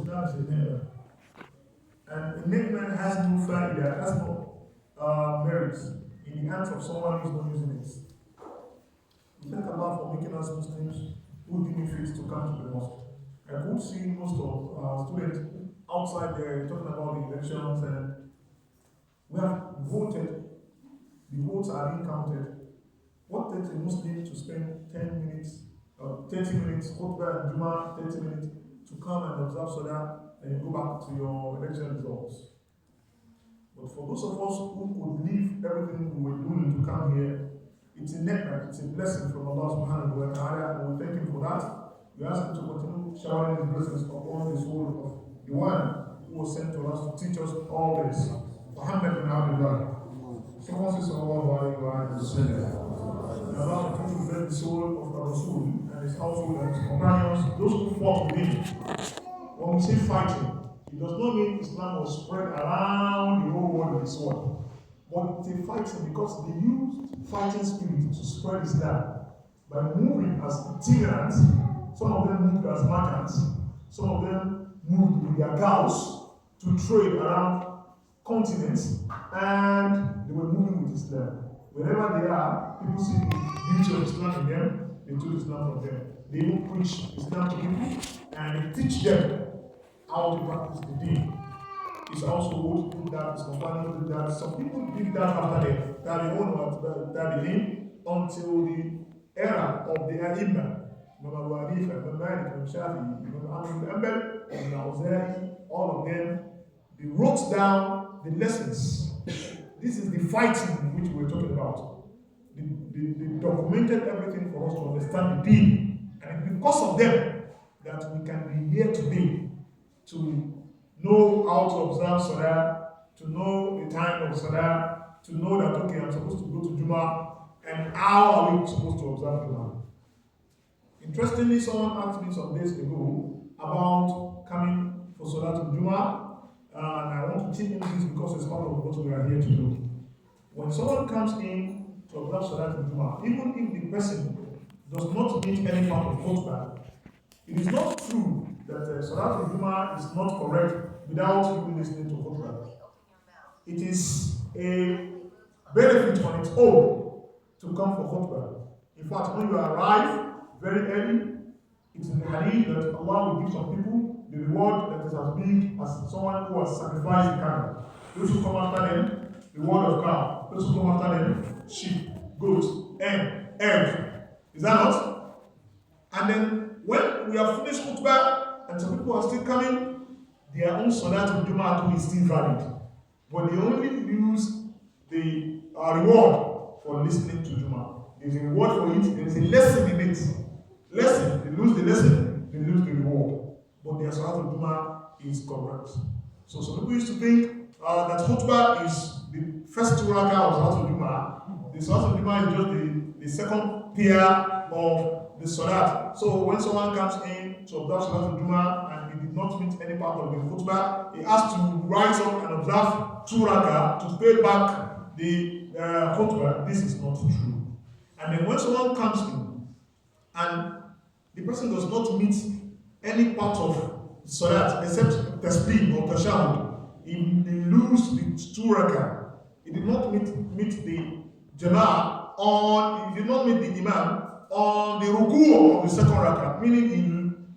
Islam is a name. And a name has no fa'idah, has no merit in the hands of someone who is not using it. We thank Allah for making us Muslims who deem it fit to come to the mosque. I could see most of students outside there talking about the elections, and we have voted. The votes are being counted. What takes a Muslim to spend 10 minutes, 30 minutes, Khutbah and Jum'ah, 30 minutes, to come and observe Salah and you go back to your election results? But for those of us who could leave everything we were doing to come here, it's a ni'mah, it's a blessing from Allah subhanahu wa ta'ala, and we thank Him for that. We ask Him to continue showering His blessings upon the soul of the one who was sent to us to teach us all this. Muhammad bin Abdullah. Someone says, sallallahu alayhi wa sallam. Allah continue to bless the soul of our Rasul and his household and his companions, those who fought with him. When we say fighting, it does not mean Islam was spread around the whole world with sword. But it's a fighting because they used fighting spirit to spread Islam by moving as tyrants. Some of them moved as merchants, some of them moved with their cows to trade around continents, and they were moving with Islam. Wherever they are, people see the beauty of Islam in them, they took Islam from them. They even preach Islam to people, and they teach them how to practice the deen. His household did that, his companions did that. Some people did that after them, until the era of the Ai-Imma. Imam Abu Hanifa, Imam Malik, Imam Shafi'i, Imam Ahmad ibn Hanbal, Imam Awza'i, all of them, they wrote down the lessons. This is the fighting which we're talking about. They documented everything for us to understand the deen. And it's because of them that we can be here today to know how to observe Salah, to know the time of Salah, to know that, okay, I'm supposed to go to Jum'ah, and how are we supposed to observe Jum'ah. Interestingly, someone asked me some days ago about coming for Salah to Jum'ah, and I want to teach him this because it's part of what we are here to do. When someone comes in to observe Salah to Jum'ah, even if the person does not meet any part of Khutbah, it is not true that Salah to Jum'ah is not correct without you listening to Khutbah. It is a benefit on its own to come for Khutbah. In fact, when you arrive very early, it's in the hadith that Allah will give some people the reward that is as big as someone who has sacrificed the camel. Those who come after them, the reward of cow. Those who come after them, sheep, goats, egg. Is that not? And then when we have finished Khutbah and some people are still coming, their own Salah to Jum'ah is still valid. But they only lose the reward for listening to Jum'ah. There's a reward for it, there is a lesson in it. Lesson, they lose the lesson, they lose the reward. But their Salah to Jum'ah is correct. So some people used to think that Khutbah is the first 2 rakah of Salah to Jum'ah. The Salah to Jum'ah is just the second pair of the Salat. So when someone comes in to observe Salah to Jum'ah and he did not meet any part of the Khutbah, he has to rise up and observe 2 rakah to pay back the Khutbah. This is not true. And then when someone comes in and the person does not meet any part of Salat except Tasbih or Tashahud, he lose the 2 rakah. He did not meet the Jum'ah on, he did not meet the Imam on the ruku of the second rakah, meaning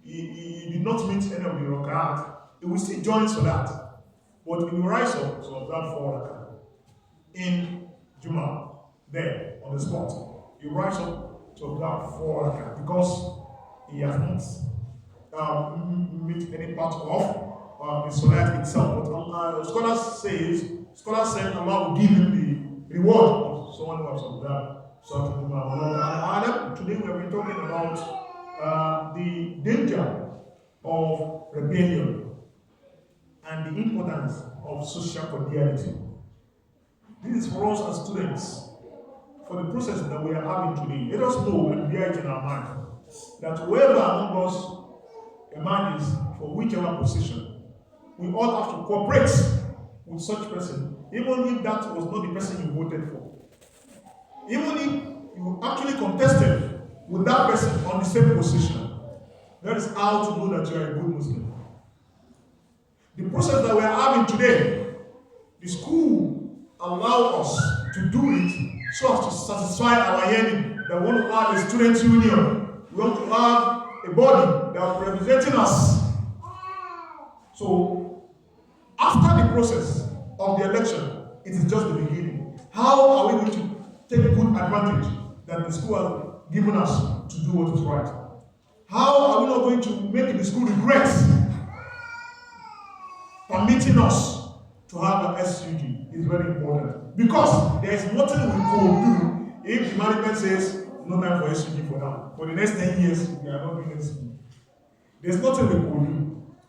he did not meet any of the rak'at. He will still join Salat, but he will rise up to observe 4 rakah in Jum'ah, there on the spot. He will rise up to observe 4 rakah because he has not meet any part of the Salat itself. But scholars say Allah will give him the reward of someone who has observed. Today we have been talking about the danger of rebellion and the importance of social cordiality. This is for us as students, for the process that we are having today. Let us know and bear it in our mind that whoever among us emerges for whichever position, we all have to cooperate with such person, even if that was not the person you voted for. Even if you actually contested with that person on the same position, that is how to know that you are a good Muslim. process that we are having today, the school allow us to do it so as to satisfy our yearning. That we want to have a student union. We want to have a body that is representing us. So, after the process of the election, it is just the beginning. How are we going to take good advantage that the school has given us to do what is right? How are we not going to make the school regret permitting us to have an SUG? Is very important. Because there is nothing we could do if the management says, no time for SUG for now. For the next 10 years, we are not doing SUG. There's nothing we could do.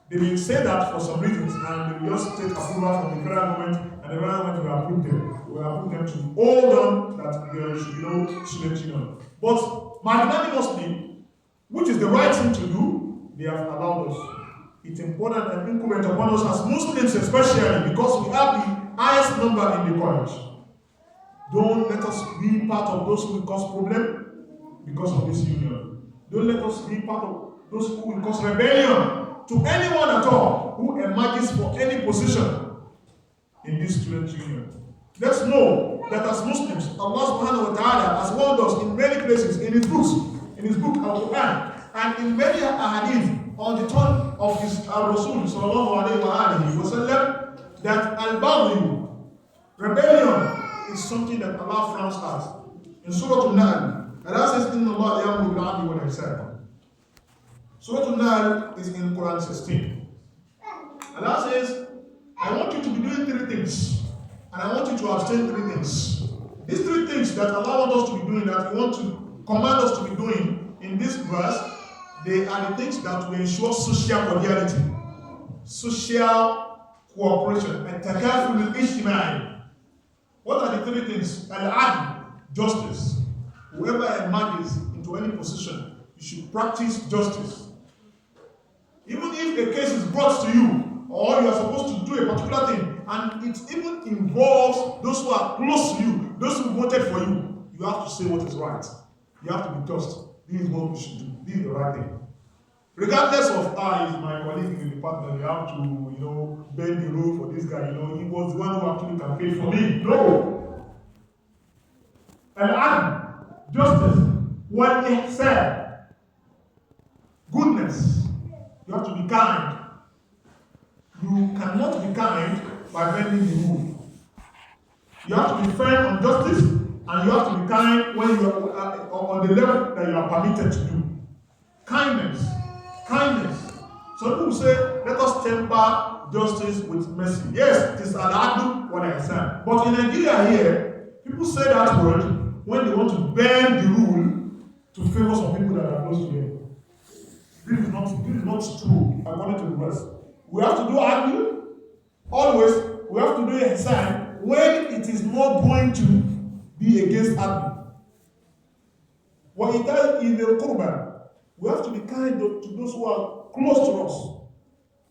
They will say that for some reasons, and they will just take approval from the federal government, and the federal government will approve them. We will approve them to hold on that there should be no student union. But magnanimously, which is the right thing to do, they have allowed us. It's important and incumbent upon us as Muslims especially, because we have the highest number in the college. Don't let us be part of those who will cause problem because of this union. Don't let us be part of those who will cause rebellion to anyone at all who emerges for any position in this student union. Let's know that as Muslims, Allah subhanahu wa ta'ala has warned us in many places in His books, in His book Al-Quran, and in many ahadith on the tongue of His Rasul sallallahu alayhi wa sallam, that al-Baghyu, rebellion, is something that Allah frowns at. In Surah Al-Nahl, Allah says, Inna Allah ya'muru bil-'adli wal-ihsan. Surah Al-Nahl is in Quran 16. Allah says, I want you to be doing three things, and I want you to abstain three things. These three things that Allah wants us to be doing, that He wants to command us to be doing in this verse, they are the things that will ensure social cordiality, social cooperation, and takaful al-ijtimai. What are the three things? Al-'adl, justice. Whoever emerges into any position, you should practice justice. Even if a case is brought to you, or you are supposed to do a particular thing, and it even involves those who are close to you, those who voted for you, you have to say what is right. You have to be just. This is what we should do. This is the right thing. Regardless of is my colleague in the department, you have to, bend the rule for this guy. He was the one who actually campaigned for me. No. And justice, what it said, goodness. You have to be kind. You cannot be kind by bending the rule. You have to be firm on justice, and you have to be kind when you are on the level that you are permitted to do. Kindness. Some people say, let us temper justice with mercy. Yes, it is al-'adl wal-ihsan. But in Nigeria here, people say that word when they want to bend the rule to favor some people that are close to them. This is not true according to the verse. We have to do adl always. We have to do ihsan when it is not going to be against adl. What it does in the Khutbah, we have to be kind to those who are close to us,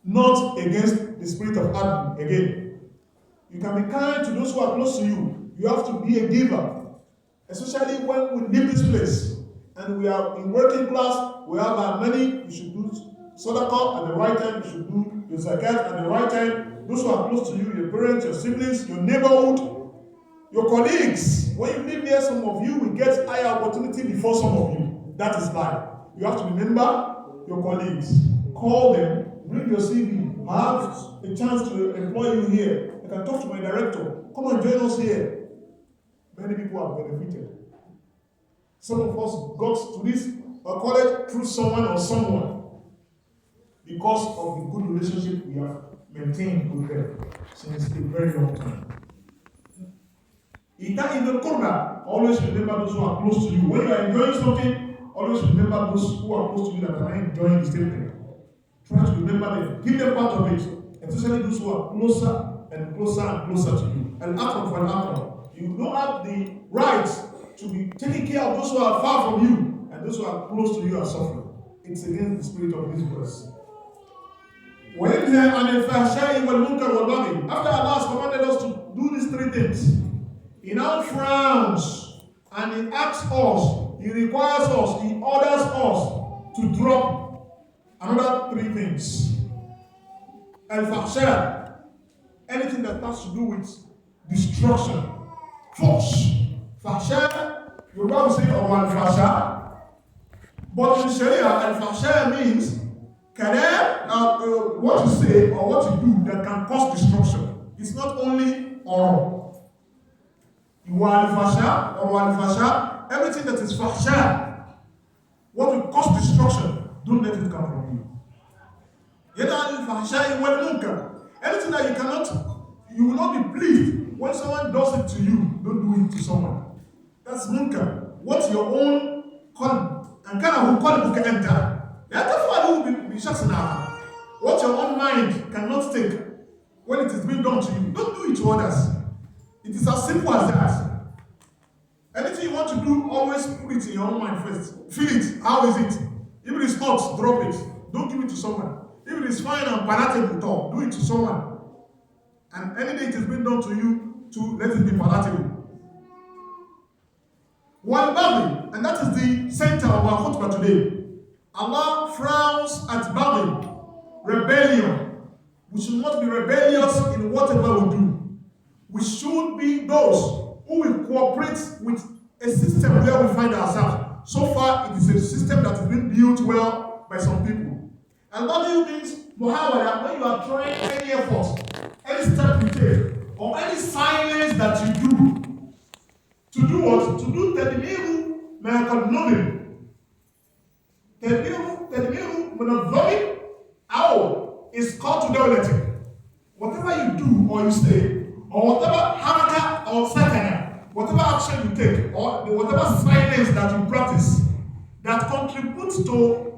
not against the spirit of adl again. You can be kind to those who are close to you. You have to be a giver, especially when we leave this place and we are in working class. We have our money. You should do sadaqah at the right time. You should do your zakat at the right time. Those who are close to you, your parents, your siblings, your neighborhood, your colleagues. When you live here, some of you will get higher opportunity before some of you. That is life. You have to remember your colleagues. Call them, read your CV. I have a chance to employ you here. I can talk to my director. Come and join us here. Many people have benefited. Some of us got to this college through someone or someone because of the good relationship we have maintained with them since a very long time. In the Khutbah, always remember those who are close to you. When you are enjoying something, always remember those who are close to you that are enjoying the same thing. Try to remember them. Give them part of it. Especially those who are closer and closer to you. And akram for an akram. You don't have the right to be taking care of those who are far from you, and those who are close to you are suffering. It's against the spirit of this verse. After Allah has commanded us to do these three things, He now frowns and He asks us, He requires us, He orders us to drop another three things. Al-fahsha, anything that has to do with destruction, force. Fahsha, you will say of al-fahsha, but in Sharia, al-fahsha means what you say or what you do that can cause destruction. It's not only oral. You are al-fahsha or al-fahsha, everything that is fahsha, what will cause destruction, don't let it come from you. Anything that you cannot, you will not be pleased when someone does it to you, don't do it to someone. That's munkar. What's your own qalb? And kind of who qalb can enter. That's why you will be shut now. What your own mind cannot take when it is being done to you, don't do it to others. It is as simple as that. Anything you want to do, always put it in your own mind first. Feel it. How is it? If it is hot, drop it. Don't give it to someone. If it is fine and palatable, talk, do it to someone. And any day it is being done to you, to let it be palatable. One Baghyu, and that is the center of our khutbah today. Allah frowns at Baghyu, rebellion. We should not be rebellious in whatever we do. We should be those who will cooperate with a system where we find ourselves. So far, it is a system that has been built well by some people. And Baghyu means muhawara, when you are trying any effort, any step you take, or any silence that you do. To do what? To do tadmiru ma'akonnomin. Tadmiru munazzamin, aw, is called to dawlatin. Whatever you do or you say, or whatever haraka or sakana, whatever action you take, or whatever silence that you practice, that contributes to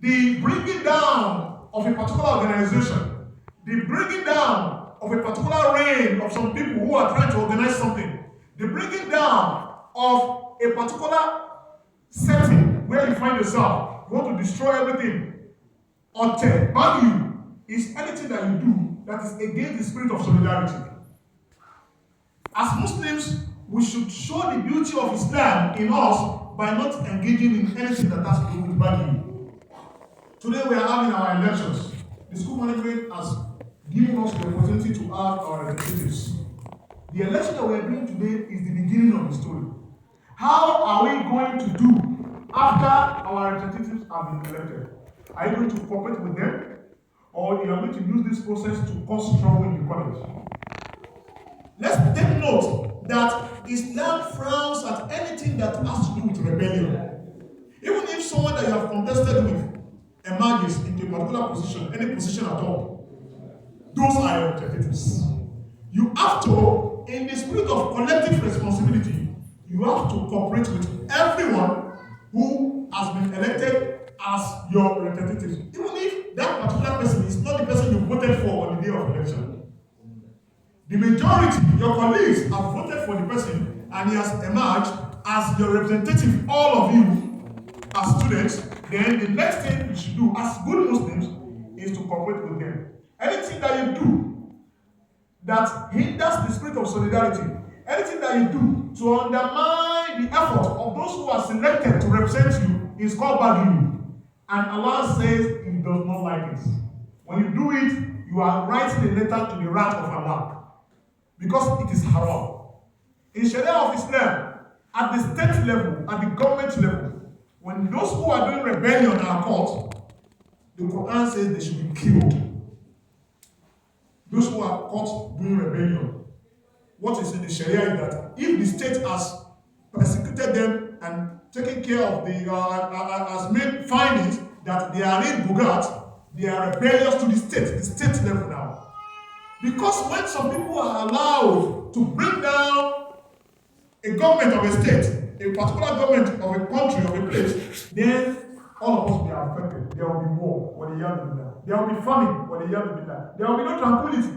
the bringing down of a particular organization, the bringing down of a particular reign of some people who are trying to organize something, the bringing down of a particular setting where you find yourself, you want to destroy everything. Baghyu is anything that you do that is against the spirit of solidarity. As Muslims, we should show the beauty of Islam in us by not engaging in anything that has to do with Baghyu. Today we are having our elections. The school management has given us the opportunity to have our representatives. The election that we are doing today is the beginning of the story. How are we going to do after our representatives have been elected? Are you going to cooperate with them? Or you are going to use this process to cause trouble in the college? Let's take note that Islam frowns at anything that has to do with rebellion. Even if someone that you have contested with emerges into a particular position, any position at all, those are your representatives. You have to, in the spirit of collective responsibility, you have to cooperate with everyone who has been elected as your representatives, even if that particular person is not the person you voted for on the day of election. The majority, your colleagues, have voted for the person and he has emerged as your representative, all of you as students. Then the next thing you should do as good Muslims is to cooperate with them. Anything that you do that hinders the spirit of solidarity, anything that you do to undermine the effort of those who are selected to represent you is called Baghyu. And Allah says He does not like it. When you do it, you are writing a letter to the wrath of Allah. Because it is haram. In Sharia of Islam, at the state level, at the government level, when those who are doing rebellion are caught, the Quran says they should be killed. Those who are caught doing rebellion. What is in the Sharia is that if the state has persecuted them and taken care of the, has made findings that they are in Bugat, they are rebellious to the state level now. Because when some people are allowed to bring down a government of a state, a particular government of a country, of a place, then all of us will be affected. There will be war, there will be famine, there will be no tranquility,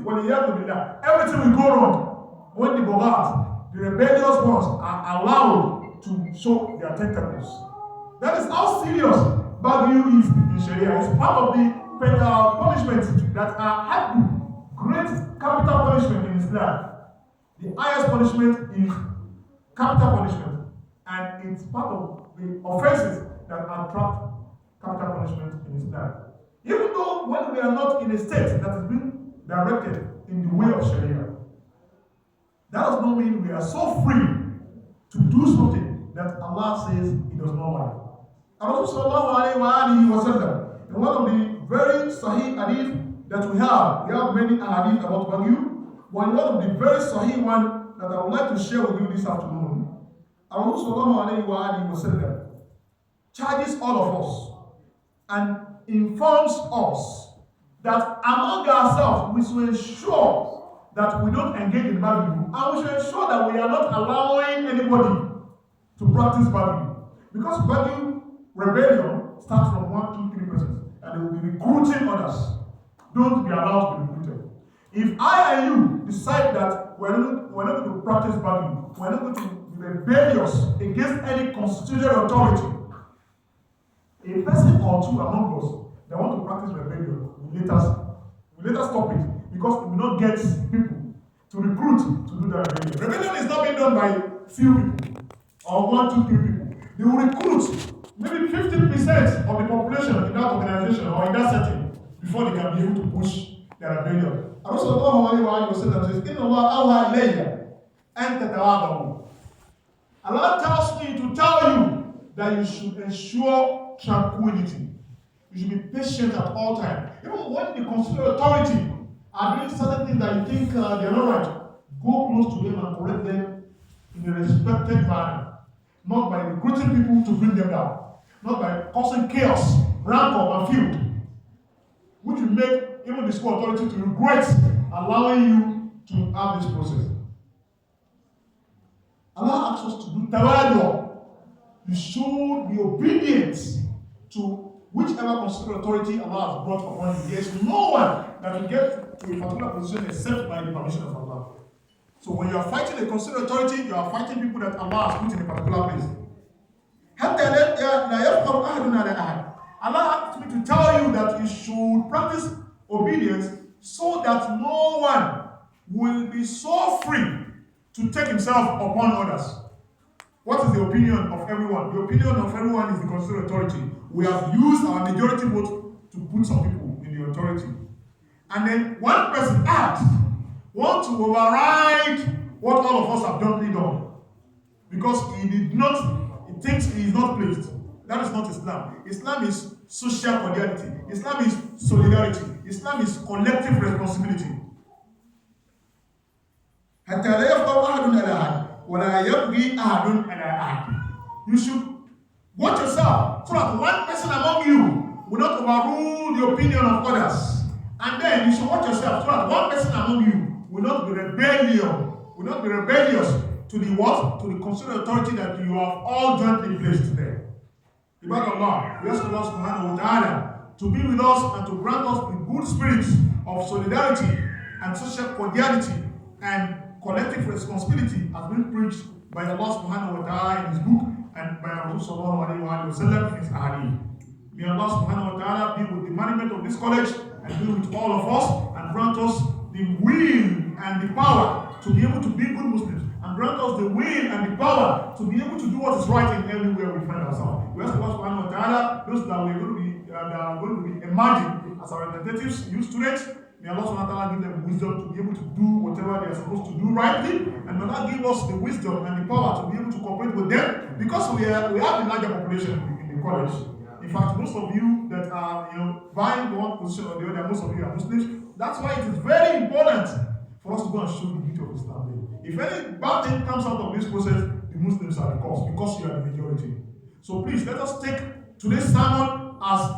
everything will go wrong when the Bogat, the rebellious ones, are allowed to show their tentacles. That is how serious Baghyu is in Sharia. It's part of the punishments that are happy. Great capital punishment in Islam. The highest punishment is capital punishment, and it's part of the offenses that attract capital punishment in Islam. Even though when we are not in a state that is being directed in the way of Sharia, that does not mean we are so free to do something that Allah says He does not like. And also, sallallahu alayhi wa sallam, in one of the very sahih hadith that we have many hadith about Baghyu, but in one of the very sahih one that I would like to share with you this afternoon, Allah sallallahu alayhi wa sallam charges all of us and informs us that among ourselves we should ensure that we don't engage in Baghyu, and we should ensure that we are not allowing anybody to practice Baghyu. Because Baghyu rebellion starts from 1, 2, 3 persons, and they will be recruiting others. Don't be allowed to be recruited. If I and you decide that we're not going to practice Baghyu, we're not going to be rebellious against any constituted authority, a person or two among us that want to practice rebellion will later stop it, because we will not get people to recruit to do that rebellion. Rebellion is not being done by few people or 1, 2, 3 people. They will recruit maybe 50% of the population in that organization or in that setting before they can be able to push their rebellion. And also Allah says, Inna Allah awha ilayya an tatawadahu. Allah tells me to tell you that you should ensure tranquility. You should be patient at all times. Even when the constituted authority are doing certain things that you think they are not right, go close to them and correct them in a respected manner. Not by recruiting people to bring them down. Not by causing chaos, rancor, and feud, which will make even the school authority to regret allowing you to have this process. Allah asks us to do tawadu. You should be obedient to whichever constituted authority Allah has brought upon you. There is no one that will get to a particular position except by the permission of Allah. So when you are fighting a constituted authority, you are fighting people that Allah has put in a particular place. Allah asked me to tell you that you should practice obedience so that no one will be so free to take himself upon others. What is the opinion of everyone? The opinion of everyone is the constituted authority. We have used our majority vote to put some people in the authority. And then one person wants to override what all of us have done because he thinks he is not pleased. That is not Islam. Islam is social cordiality. Islam is solidarity. Islam is collective responsibility. You should watch yourself so that one person among you will not overrule the opinion of others. And then you should watch yourself so that one person among you will not be rebellious to the what? To the constituted authority that you have all jointly placed there. Ibad Allah, we ask Allah subhanahu wa ta'ala to be with us and to grant us the good spirits of solidarity and social cordiality and collective responsibility as been preached by Allah subhanahu wa ta'ala in His book and by Rasul sallallahu alayhi wa sallam in His ahadith. May Allah subhanahu wa ta'ala be with the management of this college and be with all of us and grant us the will and the power to be able to be good Muslims, and grant us the will and the power to be able to do what is right in everywhere we find ourselves. We ask Allah subhanahu wa ta'ala, those that are going to be emerging as our representatives, you students, may Allah subhanahu wa ta'ala give them wisdom to be able to do whatever they are supposed to do rightly, and may Allah give us the wisdom and the power to be able to cooperate with them, because we have a larger population in the college. In fact, most of you that are vying one position or the other, most of you are Muslims. That's why it is very important for us to go and show the beauty of Islam. If any bad thing comes out of this process, the Muslims are the cause, because you are the majority. So please, let us take today's sermon as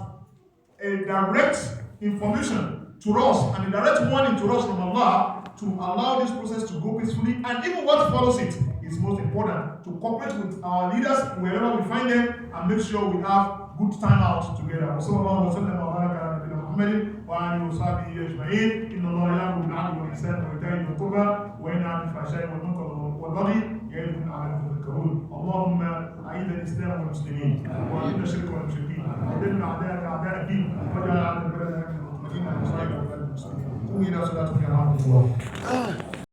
a direct information to us and a direct warning to us from Allah to allow this process to go peacefully, and even what follows it is most important, to cooperate with our leaders wherever we find them and make sure we have good time out together. وآله وصحبه أجمعين إن الله يأمر بالعدل والإحسان وإيتاء ذي القربى وينهى عن الفحشاء والمنكر والبغي يعظكم لعلكم تذكرون. اللهم أعز الإسلام والمسلمين وأذل الشرك والمشركين ودمر أعداءك أعداء الدين واجعل هذا البلد آمنا مطمئنا وسائر بلاد المسلمين. قوموا إلى صلاتكم يرحمكم الله.